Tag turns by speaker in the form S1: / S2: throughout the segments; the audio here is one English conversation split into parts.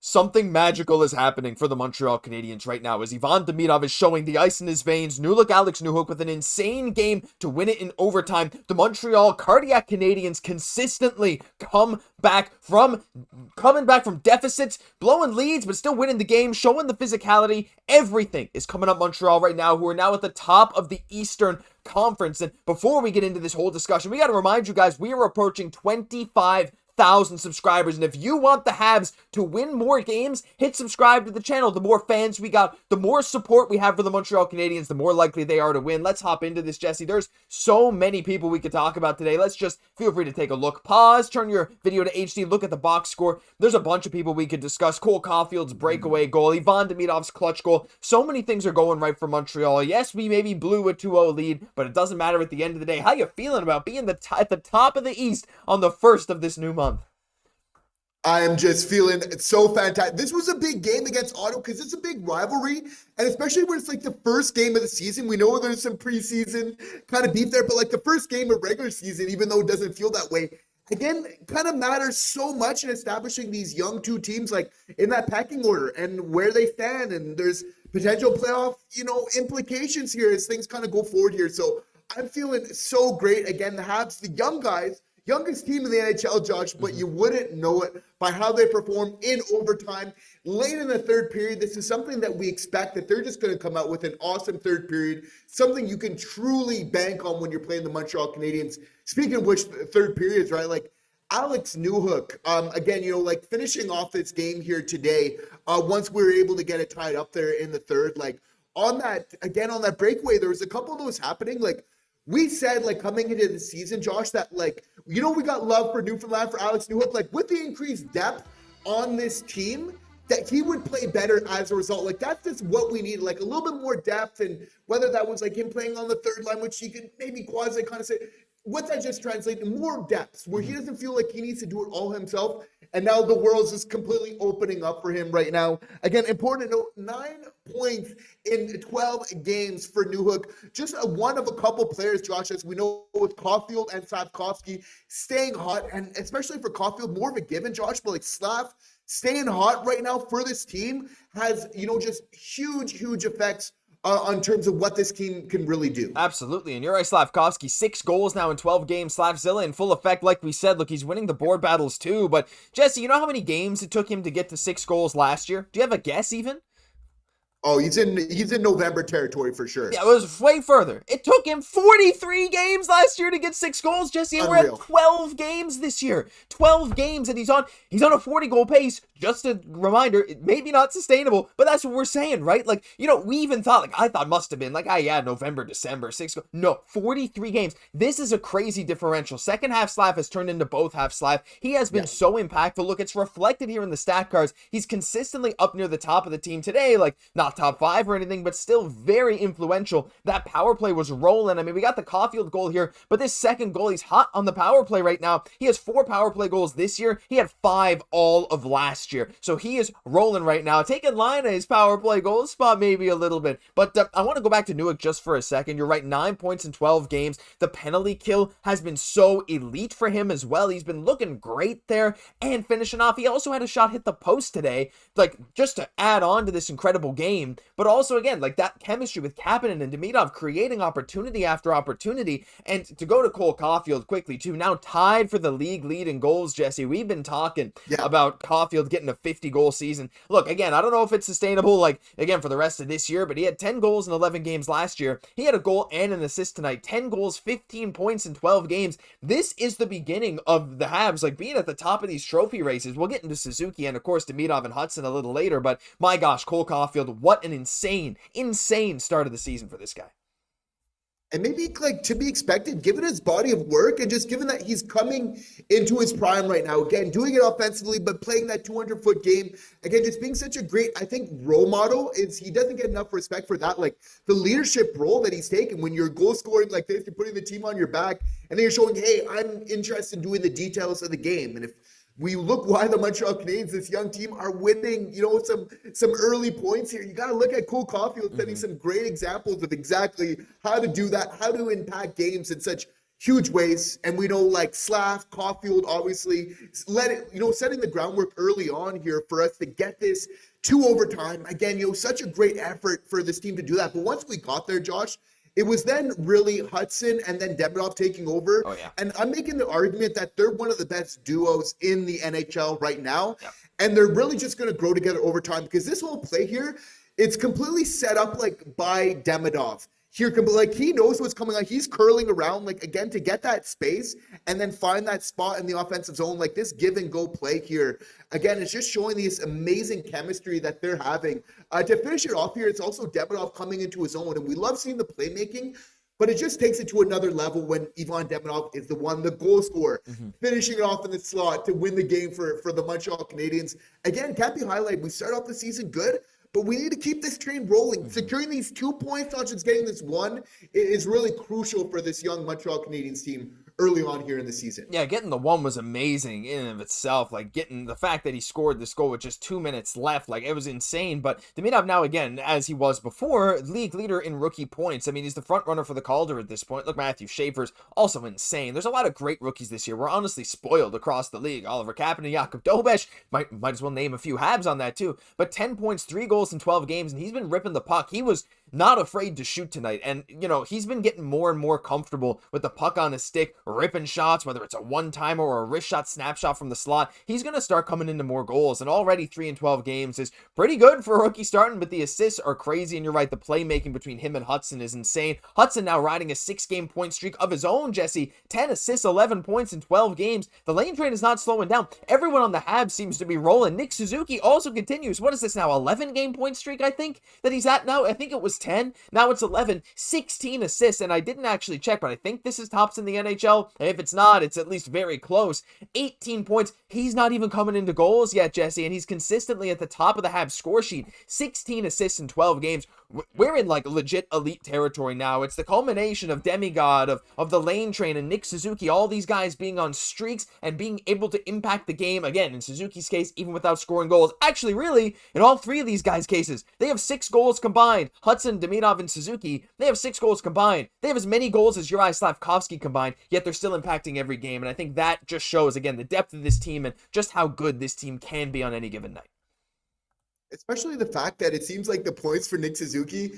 S1: Something magical is happening for the Montreal Canadiens right now as Ivan Demidov is showing the ice in his veins. Alex Newhook with an insane game to win it in overtime. The Montreal Canadiens consistently coming back from deficits, blowing leads, but still winning the game, showing the physicality. Everything is coming up Montreal right now, who are now at the top of the Eastern Conference. And before we get into this whole discussion, we got to remind you guys, we are approaching 25,000 subscribers, and if you want the Habs to win more games, hit subscribe to the channel. The more fans we got, the more support we have for the Montreal Canadiens, the more likely they are to win. Let's hop into this, Jesse. There's so many people we could talk about today. Let's just feel free to take a look. Pause, turn your video to HD, look at the box score. There's a bunch of people we could discuss. Cole Caufield's breakaway goal, Ivan Demidov's clutch goal. So many things are going right for Montreal. Yes, we maybe blew a 2-0 lead, but it doesn't matter at the end of the day. How you feeling about being at the top of the East on the first of this new month?
S2: I am just feeling so fantastic. This was a big game against Ottawa because it's a big rivalry, and especially when it's like the first game of the season. We know there's some preseason kind of beef there, but like the first game of regular season, even though it doesn't feel that way, again, kind of matters so much in establishing these young two teams like in that pecking order and where they stand, and there's potential playoff, implications here as things kind of go forward here. So I'm feeling so great. Again, the Habs, the young guys, youngest team in the NHL, Josh, but you wouldn't know it by how they perform in overtime. Late in the third period, this is something that we expect, that they're just going to come out with an awesome third period, something you can truly bank on when you're playing the Montreal Canadiens. Speaking of which, third periods, right? Like Alex Newhook, again, finishing off this game here today, once we were able to get it tied up there in the third, on that breakaway, there was a couple of those happening, we said, coming into the season, Josh, that, we got love for Newfoundland, for Alex Newhook. With the increased depth on this team, that he would play better as a result. That's just what we need, a little bit more depth. And whether that was, him playing on the third line, which he could maybe quasi kind of say, what's that just translate? More depth, where he doesn't feel like he needs to do it all himself. And now the world's just completely opening up for him right now. Again, important to note, 9 points in 12 games for Newhook. Just one of a couple players, Josh, as we know, with Caufield and Slafkovsky staying hot. And especially for Caufield, more of a given, Josh, but Slav staying hot right now for this team has, just huge effects on terms of what this team can really do.
S1: Absolutely. And Juraj Slafkovsky, 6 goals now in 12 games. Slavzilla in full effect, like we said. Look, he's winning the board battles too. But Jesse, you know how many games it took him to get to 6 goals last year? Do you have a guess even?
S2: Oh, he's in November territory for sure.
S1: Yeah, it was way further. It took him 43 games last year to get 6 goals, Jesse, and we're at 12 games this year. 12 games, and he's on a 40-goal pace. Just a reminder, it may be not sustainable, but that's what we're saying, right? We even thought, I thought must have been, November, December, 6 goals. No, 43 games. This is a crazy differential. Second half Slav has turned into both half Slav. He has been so impactful. Look, it's reflected here in the stat cards. He's consistently up near the top of the team today, not top 5 or anything, but still very influential. That power play was rolling. I mean, we got the Caufield goal here, but this second goal, he's hot on the power play right now. He has 4 power play goals this year. He had 5 all of last year. So he is rolling right now. Taking line of his power play goal spot maybe a little bit. But I want to go back to Newhook just for a second. You're right, 9 points in 12 games. The penalty kill has been so elite for him as well. He's been looking great there and finishing off. He also had a shot hit the post today, just to add on to this incredible game. But also, again, that chemistry with Kaiden and Demidov creating opportunity after opportunity. And to go to Cole Caufield quickly, too, now tied for the league lead in goals, Jesse. We've been talking about Caufield getting a 50-goal season. Look, again, I don't know if it's sustainable, for the rest of this year, but he had 10 goals in 11 games last year. He had a goal and an assist tonight. 10 goals, 15 points in 12 games. This is the beginning of the Habs, being at the top of these trophy races. We'll get into Suzuki and, of course, Demidov and Hudson a little later, but my gosh, Cole Caufield, what an insane start of the season for this guy.
S2: And maybe to be expected, given his body of work and just given that he's coming into his prime right now, again, doing it offensively, but playing that 200-foot game, again, just being such a great, I think, role model. Is he doesn't get enough respect for that, the leadership role that he's taken when you're goal scoring like this, you're putting the team on your back, and then you're showing, hey, I'm interested in doing the details of the game. And if we look why the Montreal Canadiens, this young team, are winning, some early points here. You got to look at Cole Caufield setting some great examples of exactly how to do that, how to impact games in such huge ways. And we know like Slav, Caufield, obviously setting the groundwork early on here for us to get this to overtime. Again, such a great effort for this team to do that. But once we got there, Josh, it was then really Hudson and then Demidov taking over.
S1: Oh, yeah.
S2: And I'm making the argument that they're one of the best duos in the NHL right now.
S1: Yep.
S2: And they're really just going to grow together over time, because this whole play here, it's completely set up like by Demidov. Here, like, he knows what's coming on. He's curling around, like, again, to get that space and then find that spot in the offensive zone. Like, this give and go play here, again, it's just showing this amazing chemistry that they're having. To finish it off here, it's also Demidov coming into his own, and we love seeing the playmaking, but it just takes it to another level when Ivan Demidov is the goal scorer, finishing it off in the slot to win the game for the Montreal Canadiens. Again, can't be highlighted. We start off the season good, but we need to keep this train rolling. Securing these 2 points, not just getting this one, is really crucial for this young Montreal Canadiens team early on here in the season.
S1: Yeah, getting the one was amazing in and of itself. Like, getting the fact that he scored this goal with just 2 minutes left, like, it was insane. But Demidov now, again, as he was before, league leader in rookie points. I mean, he's the front runner for the Calder at this point. Look, Matthew Schaefer's also insane. There's a lot of great rookies this year. We're honestly spoiled across the league. Oliver Kapanen, Jakub Dobeš, might as well name a few Habs on that too. But 10 points, 3 goals in 12 games, and he's been ripping the puck. He was not afraid to shoot tonight, and he's been getting more and more comfortable with the puck on his stick, ripping shots, whether it's a one-timer or a wrist shot, snapshot from the slot. He's going to start coming into more goals, and already 3 in 12 games is pretty good for a rookie starting, but the assists are crazy, and you're right, the playmaking between him and Hudson is insane. Hudson now riding a 6-game point streak of his own, Jesse. 10 assists, 11 points in 12 games. The lane train is not slowing down. Everyone on the Habs seems to be rolling. Nick Suzuki also continues. What is this now, 11-game point streak, I think, that he's at now? I think it was 10. Now it's 11, 16 assists, and I didn't actually check, but I think this is tops in the NHL. If it's not, it's at least very close. 18 points. He's not even coming into goals yet, Jesse, and he's consistently at the top of the Habs score sheet. 16 assists in 12 games. We're in, like, legit elite territory now. It's the culmination of Demigod, of the lane train, and Nick Suzuki, all these guys being on streaks and being able to impact the game, again, in Suzuki's case, even without scoring goals. Actually, really, in all 3 of these guys' cases, they have 6 goals combined. Hudson, Demidov, and Suzuki, they have 6 goals combined. They have as many goals as Juraj Slafkovsky combined, yet they're still impacting every game, and I think that just shows, again, the depth of this team and just how good this team can be on any given night.
S2: Especially the fact that it seems like the points for Nick Suzuki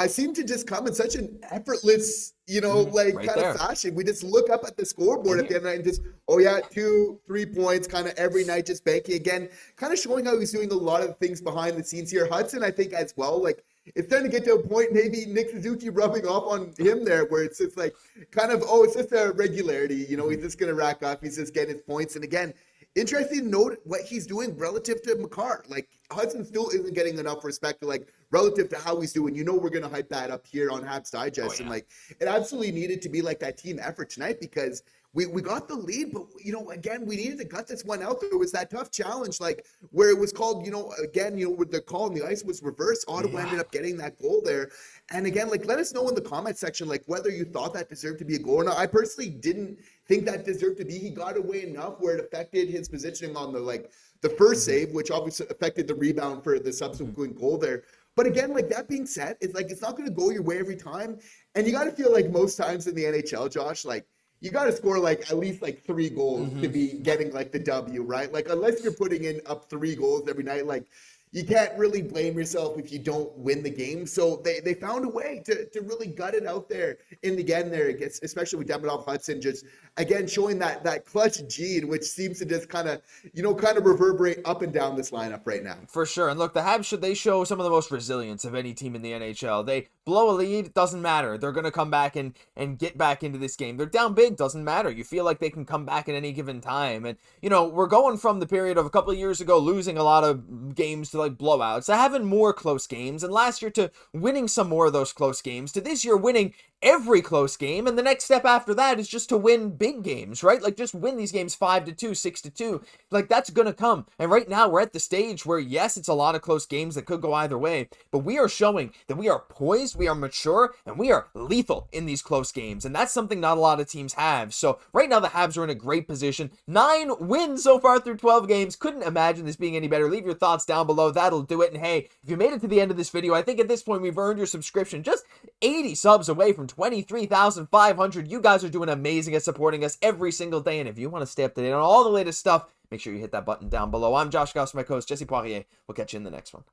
S2: seem to just come in such an effortless,
S1: Right
S2: kind
S1: there.
S2: of fashion. We just look up at the scoreboard at the end of the night and just, 2, 3 points kind of every night, just banking again, kind of showing how he's doing a lot of things behind the scenes here. Hudson, I think, as well, like, it's starting to get to a point, maybe Nick Suzuki rubbing off on him there, where it's just like, kind of, it's just a regularity, he's just going to rack up, he's just getting his points. And again, interesting to note what he's doing relative to Makar. Like, Hudson still isn't getting enough respect, like, relative to how he's doing. We're going to hype that up here on Habs Digest.
S1: Oh, yeah.
S2: And, like, it absolutely needed to be, like, that team effort tonight, because we got the lead, but, again, we needed to gut this one out. There was that tough challenge, like, where it was called, with the call and the ice was reversed. Ottawa ended up getting that goal there. And, again, like, let us know in the comment section, like, whether you thought that deserved to be a goal or not. I personally didn't think that deserved to be. He got away enough where it affected his positioning on the first save, which obviously affected the rebound for the subsequent goal there. But again, like, that being said, it's like, it's not going to go your way every time. And you got to feel like most times in the NHL, Josh, like, you got to score like at least like 3 goals to be getting like the W, right? Like, unless you're putting in up 3 goals every night, like, you can't really blame yourself if you don't win the game. So they found a way to really gut it out there in the end there. It gets, especially with Demidov, Hudson, just again showing that clutch gene, which seems to just kind of reverberate up and down this lineup right now.
S1: For sure. And look, the Habs, they show some of the most resilience of any team in the NHL. They blow a lead, doesn't matter. They're going to come back and get back into this game. They're down big, doesn't matter. You feel like they can come back at any given time. And, we're going from the period of a couple of years ago losing a lot of games to like blowouts, to having more close games, and last year to winning some more of those close games, to this year winning every close game, and the next step after that is just to win big games, right? Like, just win these games 5-2, 6-2. Like, that's gonna come. And right now we're at the stage where, yes, it's a lot of close games that could go either way, but we are showing that we are poised, we are mature, and we are lethal in these close games, and that's something not a lot of teams have. So right now the Habs are in a great position. 9 wins so far through 12 games. Couldn't imagine this being any better. Leave your thoughts down below. That'll do it. And hey, if you made it to the end of this video, I think at this point we've earned your subscription. Just 80 subs away from 23,500. You guys are doing amazing at supporting us every single day. And if you want to stay up to date on all the latest stuff, make sure you hit that button down below. I'm Josh Gosse, my co-host Jesse Poirier. We'll catch you in the next one.